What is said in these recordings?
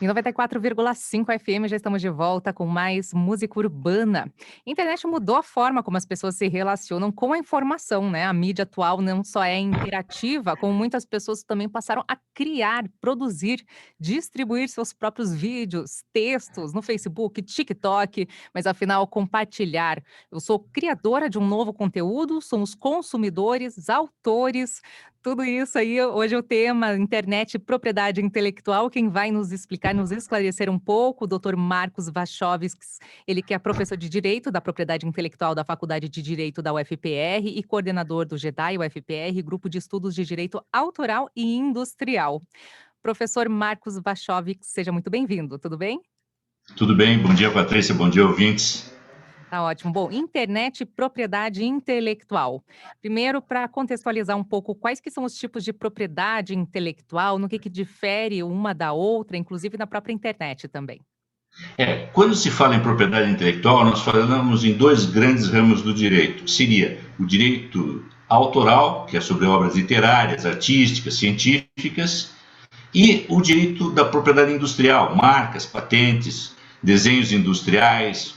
Em 94,5 FM já estamos de volta com mais música urbana. A internet mudou a forma como as pessoas se relacionam com a informação, né? A mídia atual não só é interativa, como muitas pessoas também passaram a criar, produzir, distribuir seus próprios vídeos, textos no Facebook, TikTok, mas afinal compartilhar. Eu sou criadora de um novo conteúdo, somos consumidores, autores, tudo isso aí, hoje é o tema internet e propriedade intelectual. Quem vai nos explicar, nos esclarecer um pouco, o doutor Marcos Wachowski, ele que é professor de Direito da Propriedade Intelectual da Faculdade de Direito da UFPR e coordenador do GEDAI UFPR, Grupo de Estudos de Direito Autoral e Industrial. Professor Marcos Wachowski, seja muito bem-vindo, tudo bem? Tudo bem, bom dia, Patrícia, bom dia, ouvintes. Tá ótimo. Bom, internet e propriedade intelectual. Primeiro, para contextualizar um pouco, quais que são os tipos de propriedade intelectual, no que difere uma da outra, inclusive na própria internet também. Quando se fala em propriedade intelectual, nós falamos em dois grandes ramos do direito. Seria o direito autoral, que é sobre obras literárias, artísticas, científicas, e o direito da propriedade industrial, marcas, patentes, desenhos industriais,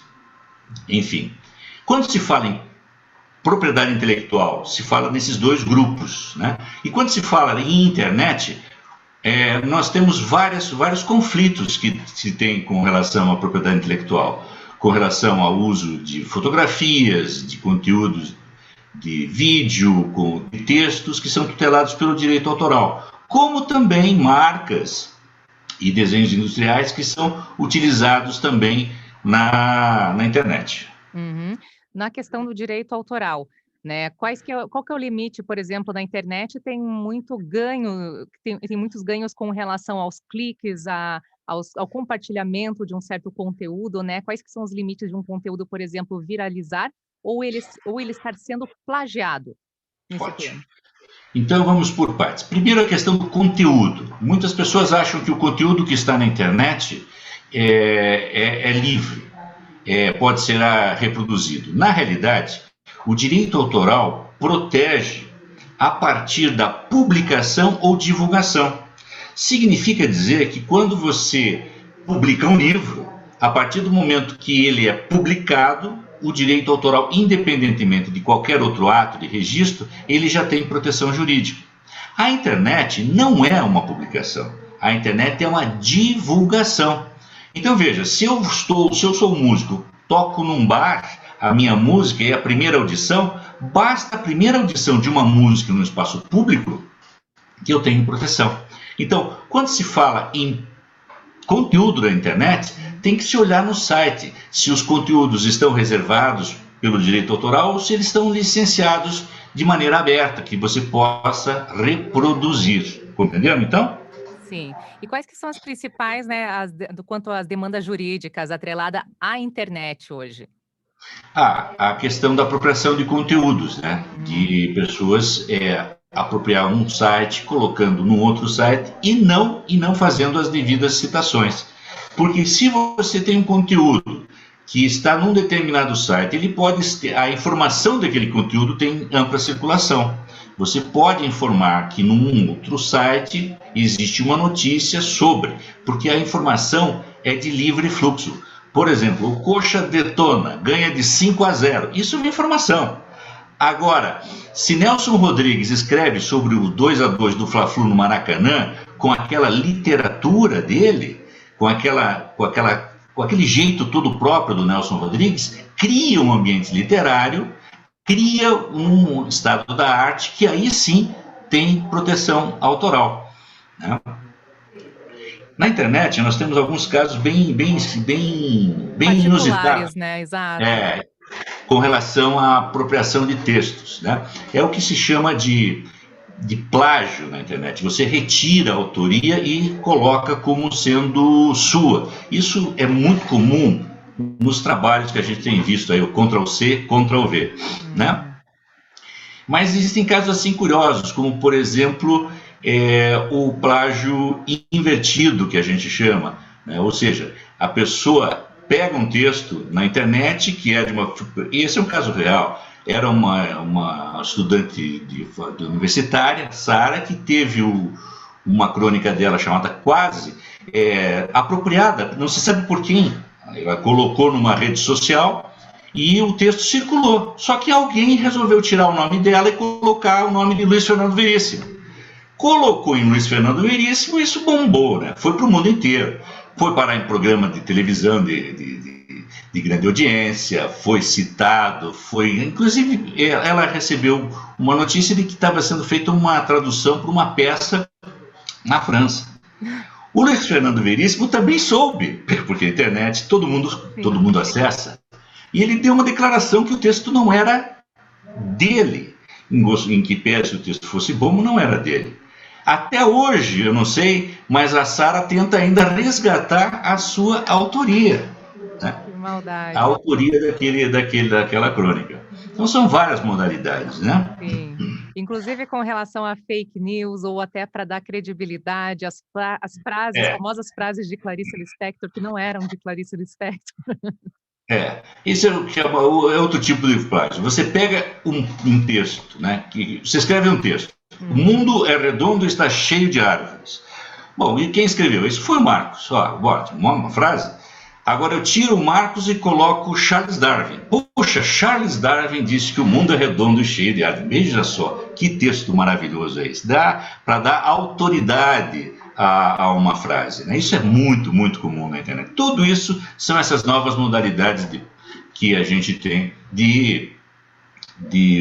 enfim. Quando se fala em propriedade intelectual, se fala nesses dois grupos, né? E quando se fala em internet, nós temos vários conflitos que se tem com relação à propriedade intelectual, com relação ao uso de fotografias, de conteúdos de vídeo, de textos que são tutelados pelo direito autoral, como também marcas e desenhos industriais que são utilizados também na internet. Uhum. Na questão do direito autoral, né? Qual que é o limite, por exemplo, na internet tem muito ganho, tem muitos ganhos com relação aos cliques, ao compartilhamento de um certo conteúdo, né? Quais que são os limites de um conteúdo, por exemplo, viralizar ou ele estar sendo plagiado nesse Ótimo. tema? Então vamos por partes. Primeiro a questão do conteúdo. Muitas pessoas acham que o conteúdo que está na internet é livre, pode ser reproduzido. Na realidade, o direito autoral protege a partir da publicação ou divulgação. Significa dizer que quando você publica um livro, a partir do momento que ele é publicado, o direito autoral, independentemente de qualquer outro ato de registro, ele já tem proteção jurídica. A internet não é uma publicação, a internet é uma divulgação. Então veja, se eu sou músico, toco num bar a minha música e a primeira audição, basta a primeira audição de uma música no espaço público que eu tenho proteção. Então, quando se fala em conteúdo da internet, tem que se olhar no site se os conteúdos estão reservados pelo direito autoral ou se eles estão licenciados de maneira aberta, que você possa reproduzir. Compreendeu, então? Sim. E quais que são as principais, né, quanto às demandas jurídicas atrelada à internet hoje? A questão da apropriação de conteúdos, né? De pessoas apropriar um site, colocando num outro site e não fazendo as devidas citações. Porque se você tem um conteúdo que está num determinado site, a informação daquele conteúdo tem ampla circulação. Você pode informar que num outro site existe uma notícia sobre, porque a informação é de livre fluxo. Por exemplo, o Coxa detona, ganha de 5-0. Isso é uma informação. Agora, se Nelson Rodrigues escreve sobre o 2-2 do Fla-Flu no Maracanã, com aquela literatura dele, com aquele jeito todo próprio do Nelson Rodrigues, cria um ambiente literário, cria um estado da arte que aí sim tem proteção autoral, né? Na internet nós temos alguns casos bem inusitados, né? Exato. Com relação à apropriação de textos, né? É o que se chama de plágio na internet. Você retira a autoria e coloca como sendo sua. Isso é muito comum nos trabalhos que a gente tem visto aí, o Ctrl+C, Ctrl+V, né? Mas existem casos assim curiosos, como por exemplo o plágio invertido, que a gente chama, né? Ou seja, a pessoa pega um texto na internet que é de uma... Esse é um caso real. Era uma estudante universitária, Sara, que teve uma crônica dela chamada Quase, apropriada, não se sabe por quem. Ela colocou numa rede social e o texto circulou. Só que alguém resolveu tirar o nome dela e colocar o nome de Luiz Fernando Veríssimo. Colocou em Luiz Fernando Veríssimo e isso bombou, né? Foi para o mundo inteiro. Foi parar em programa de televisão de grande audiência, foi citado, inclusive ela recebeu uma notícia de que estava sendo feita uma tradução para uma peça na França. O Luiz Fernando Veríssimo também soube, porque a internet todo mundo acessa, e ele deu uma declaração que o texto não era dele, em que pese o texto fosse bom, não era dele. Até hoje, eu não sei, mas a Sara tenta ainda resgatar a sua autoria. Né? Que maldade. A autoria daquela crônica. Então são várias modalidades, né? Sim. Inclusive com relação a fake news, ou até para dar credibilidade às frases, as famosas frases de Clarice Lispector, que não eram de Clarice Lispector. Esse é outro tipo de plágio. Você pega um texto, né? Você escreve um texto. O mundo é redondo e está cheio de árvores. Bom, e quem escreveu isso? Foi o Marcos. Bota uma frase. Agora eu tiro o Marcos e coloco Charles Darwin. Poxa, Charles Darwin disse que o mundo é redondo e cheio de árvores. Veja só, que texto maravilhoso é esse. Dá para dar autoridade a uma frase. Né? Isso é muito, muito comum na internet. Tudo isso são essas novas modalidades que a gente tem de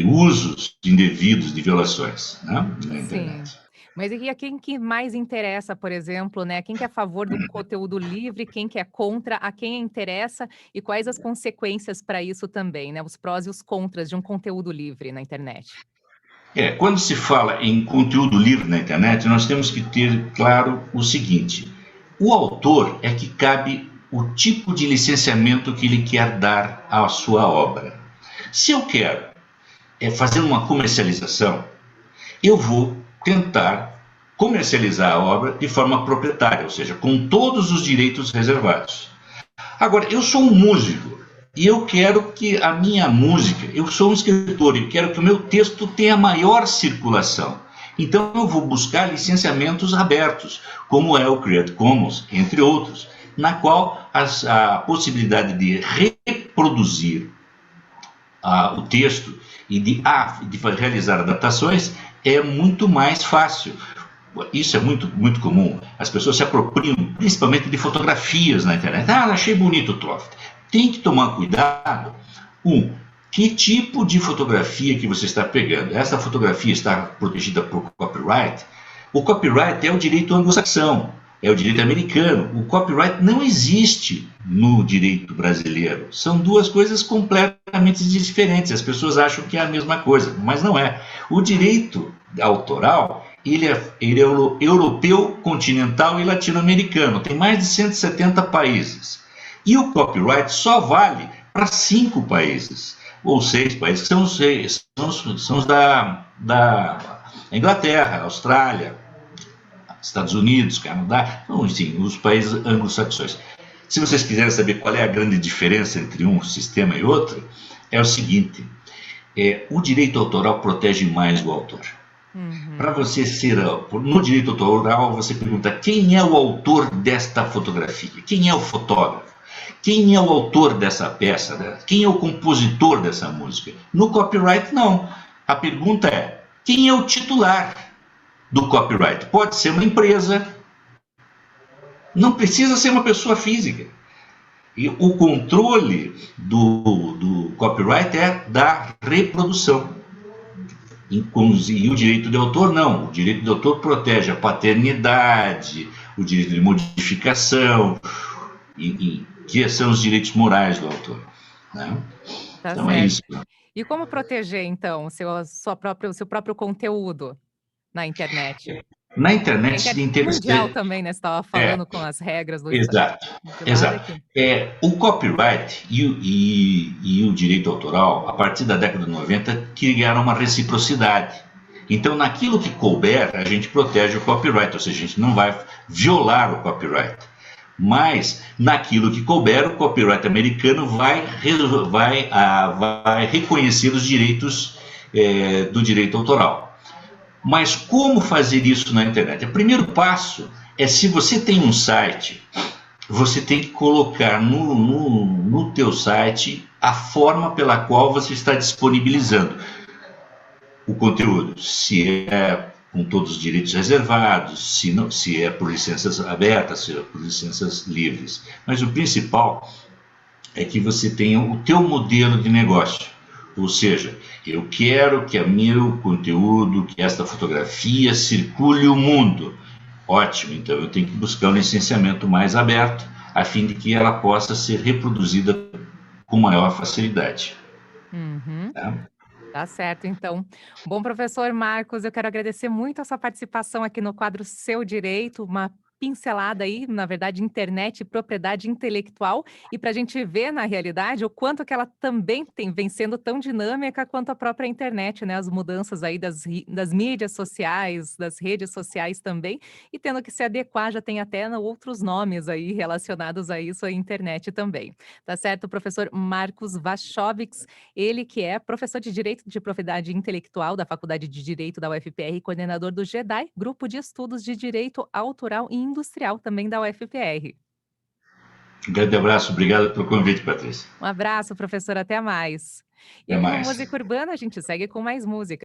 usos indevidos, de violações, né, na internet. Sim. Mas e a quem que mais interessa, por exemplo, né? Quem que é a favor do conteúdo livre, quem que é contra, a quem interessa e quais as consequências para isso também, né? Os prós e os contras de um conteúdo livre na internet. Quando se fala em conteúdo livre na internet, nós temos que ter claro o seguinte: o autor é que cabe o tipo de licenciamento que ele quer dar à sua obra. Se eu quero fazer uma comercialização, eu vou tentar comercializar a obra de forma proprietária, ou seja, com todos os direitos reservados. Agora, eu sou um músico e eu quero que a minha música, eu sou um escritor e eu quero que o meu texto tenha maior circulação. Então eu vou buscar licenciamentos abertos, como é o Creative Commons, entre outros, na qual a possibilidade de reproduzir o texto e de realizar adaptações é muito mais fácil. Isso é muito, muito comum. As pessoas se apropriam principalmente de fotografias na internet. Achei bonito o troço. Tem que tomar cuidado. Que tipo de fotografia que você está pegando? Essa fotografia está protegida por copyright? O copyright é o direito anglo-saxão, é o direito americano. O copyright não existe no direito brasileiro. São duas coisas completamente diferentes. As pessoas acham que é a mesma coisa, mas não é. O direito autoral, ele é europeu, continental e latino-americano. Tem mais de 170 países. E o copyright só vale para 5 países, ou 6 países, que são os da Inglaterra, Austrália, Estados Unidos, Canadá, enfim, os países anglo-saxões. Se vocês quiserem saber qual é a grande diferença entre um sistema e outro, é o seguinte: o direito autoral protege mais o autor. Para você ser no direito autoral, você pergunta quem é o autor desta fotografia, quem é o fotógrafo, quem é o autor dessa peça, quem é o compositor dessa música. No copyright, não. A pergunta é: quem é o titular do copyright? Pode ser uma empresa, não precisa ser uma pessoa física. E o controle do copyright é da reprodução. E o direito de autor não. O direito de autor protege a paternidade, o direito de modificação, que são os direitos morais do autor. Né? Tá então certo. É isso. E como proteger, então, o seu próprio conteúdo na internet? Na internet tem mundial também, né? Você estava falando com as regras do Exato. O copyright e o direito autoral, a partir da década de 90, criaram uma reciprocidade. Então, naquilo que couber, a gente protege o copyright, ou seja, a gente não vai violar o copyright. Mas, naquilo que couber, o copyright americano vai reconhecer os direitos do direito autoral. Mas como fazer isso na internet? O primeiro passo é, se você tem um site, você tem que colocar no teu site a forma pela qual você está disponibilizando o conteúdo, se é com todos os direitos reservados, se é por licenças abertas, se é por licenças livres. Mas o principal é que você tenha o teu modelo de negócio. Ou seja, eu quero que o meu conteúdo, que esta fotografia circule o mundo. Ótimo, então eu tenho que buscar um licenciamento mais aberto, a fim de que ela possa ser reproduzida com maior facilidade. Uhum. Tá? Tá certo, então. Bom, professor Marcos, eu quero agradecer muito a sua participação aqui no quadro Seu Direito, uma pincelada aí, na verdade, internet e propriedade intelectual, e para a gente ver na realidade o quanto que ela também vem sendo tão dinâmica quanto a própria internet, né? As mudanças aí das mídias sociais, das redes sociais também, e tendo que se adequar, já tem até outros nomes aí relacionados a isso, a internet também. Tá certo, professor Marcos Vachovics, ele que é professor de Direito de Propriedade Intelectual da Faculdade de Direito da UFPR e coordenador do GEDAI, Grupo de Estudos de Direito Autoral e Industrial, também da UFPR. Um grande abraço, obrigado pelo convite, Patrícia. Um abraço, professor, até mais. Até E aqui no mais. Música Urbana a gente segue com mais música.